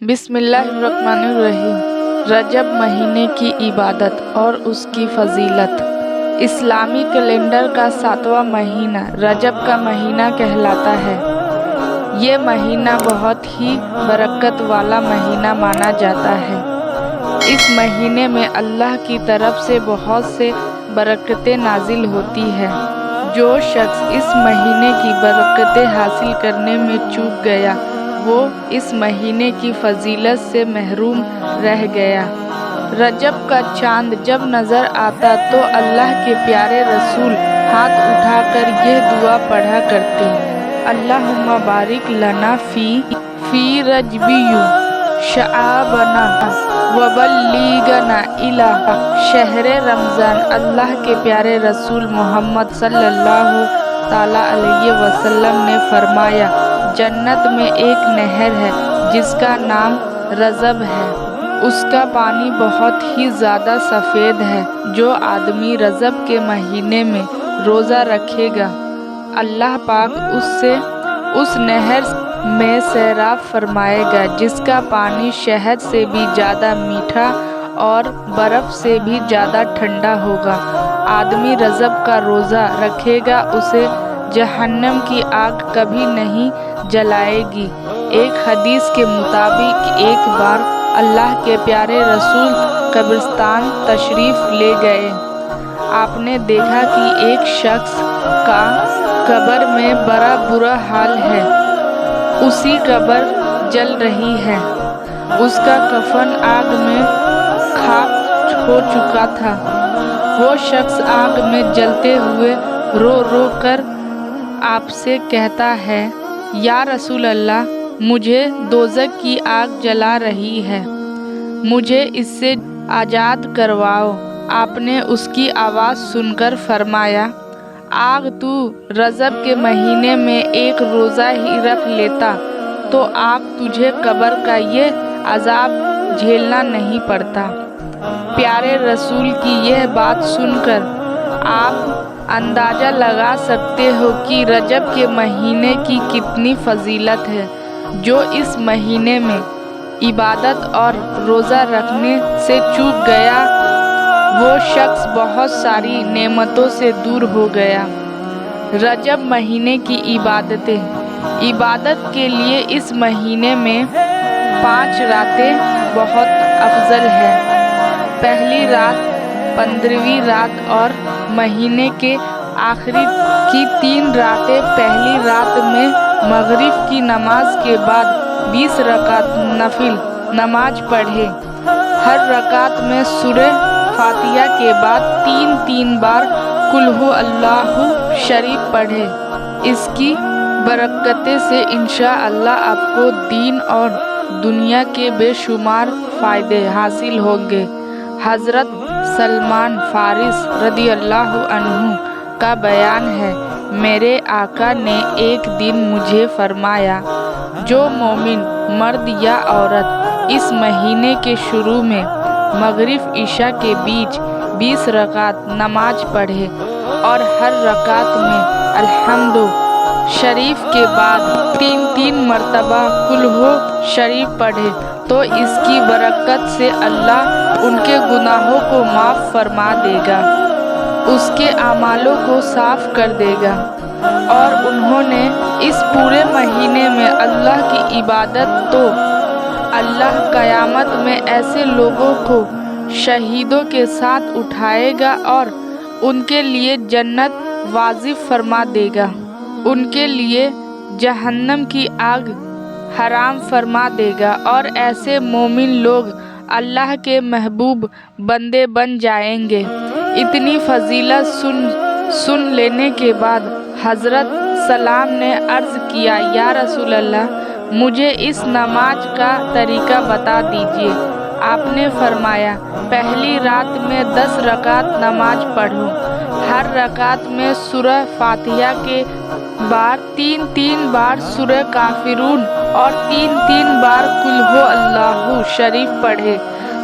بسم اللہ الرحمن الرحیم۔ رجب مہینے کی عبادت اور اس کی فضیلت۔ اسلامی کیلنڈر کا 7واں مہینہ رجب کا مہینہ کہلاتا ہے۔ یہ مہینہ بہت ہی برکت والا مہینہ مانا جاتا ہے۔ اس مہینے میں اللہ کی طرف سے بہت سے برکتیں نازل ہوتی ہیں۔ جو شخص اس مہینے کی برکتیں حاصل کرنے میں چوک گیا وہ اس مہینے کی فضیلت سے محروم رہ گیا۔ رجب کا چاند جب نظر آتا تو اللہ کے پیارے رسول ہاتھ اٹھا کر یہ دعا پڑھا کرتے: اللہم بارک لنا فی رجبی شعبانہ وبلغنا الی شہر رمضان۔ اللہ کے پیارے رسول محمد صلی اللہ تعالیٰ علیہ وسلم نے فرمایا، جنت میں ایک نہر ہے جس کا نام رجب ہے۔ اس کا پانی بہت ہی زیادہ سفید ہے۔ جو آدمی رجب کے مہینے میں روزہ رکھے گا اللہ پاک اس نہر میں سیراب فرمائے گا جس کا پانی شہد سے بھی زیادہ میٹھا اور برف سے بھی زیادہ ٹھنڈا ہوگا۔ آدمی رجب کا روزہ رکھے گا اسے جہنم کی آگ کبھی نہیں جلائے گی۔ ایک حدیث کے مطابق ایک بار اللہ کے پیارے رسول قبرستان تشریف لے گئے۔ آپ نے دیکھا کہ ایک شخص کا قبر میں بڑا برا حال ہے۔ اس کی قبر جل رہی ہے۔ اس کا کفن آگ میں خاک ہو چکا تھا۔ وہ شخص آگ میں جلتے ہوئے رو رو کر آپ سے کہتا ہے، یا رسول اللہ، مجھے دوزخ کی آگ جلا رہی ہے، مجھے اس سے آزاد کرواؤ۔ آپ نے اس کی آواز سن کر فرمایا، آگ تو رجب کے مہینے میں ایک روزہ ہی رکھ لیتا تو آج تجھے قبر کا یہ عذاب جھیلنا نہیں پڑتا۔ پیارے رسول کی یہ بات سن کر آپ اندازہ لگا سکتے ہو کہ رجب کے مہینے کی کتنی فضیلت ہے۔ جو اس مہینے میں عبادت اور روزہ رکھنے سے چوک گیا وہ شخص بہت ساری نعمتوں سے دور ہو گیا۔ رجب مہینے کی عبادتیں۔ عبادت کے لیے اس مہینے میں 5 راتیں بہت افضل ہیں۔ پہلی رات، 15ویں رات اور مہینے کے آخر کی 3 راتیں۔ پہلی رات میں مغرب کی نماز کے بعد 20 رکعت نفل نماز پڑھیں۔ ہر رکعت میں سورہ فاتحہ کے بعد 3 بار قل ھو اللہ شریف پڑھیں۔ اس کی برکتیں سے انشاءاللہ آپ کو دین اور دنیا کے بے شمار فائدے حاصل ہوں گے۔ حضرت سلمان فارسی رضی اللہ عنہ کا بیان ہے، میرے آقا نے ایک دن مجھے فرمایا، جو مومن مرد یا عورت اس مہینے کے شروع میں مغرب عشاء کے بیچ 20 رکعت نماز پڑھے اور ہر رکعت میں الحمد شریف کے بعد 3 مرتبہ قل ھو شریف پڑھے تو اس کی برکت سے اللہ ان کے گناہوں کو معاف فرما دے گا، اس کے اعمالوں کو صاف کر دے گا۔ اور انہوں نے اس پورے مہینے میں اللہ کی عبادت تو اللہ قیامت میں ایسے لوگوں کو شہیدوں کے ساتھ اٹھائے گا اور ان کے لیے جنت واجب فرما دے گا، ان کے لیے جہنم کی آگ حرام فرما دے گا اور ایسے مومن لوگ اللہ کے محبوب بندے بن جائیں گے۔ اتنی فضیلت سن لینے کے بعد حضرت سلام نے عرض کیا، یا رسول اللہ، مجھے اس نماز کا طریقہ بتا دیجیے۔ آپ نے فرمایا، پہلی رات میں 10 رکعت نماز پڑھو۔ ہر رکعت میں سورہ فاتحہ کے بعد 3 بار سورہ کافرون اور 3 بار قل ھو اللہ شریف پڑھے۔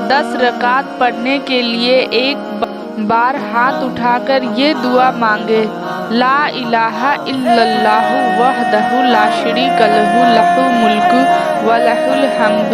10 رکعت پڑھنے کے لیے ایک بار ہاتھ اٹھا کر یہ دعا مانگے، لا الہ الا اللہ وحدہ لا شریک لہ لہ الملک و لہ الحمد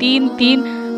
3-3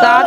7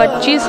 25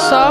100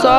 100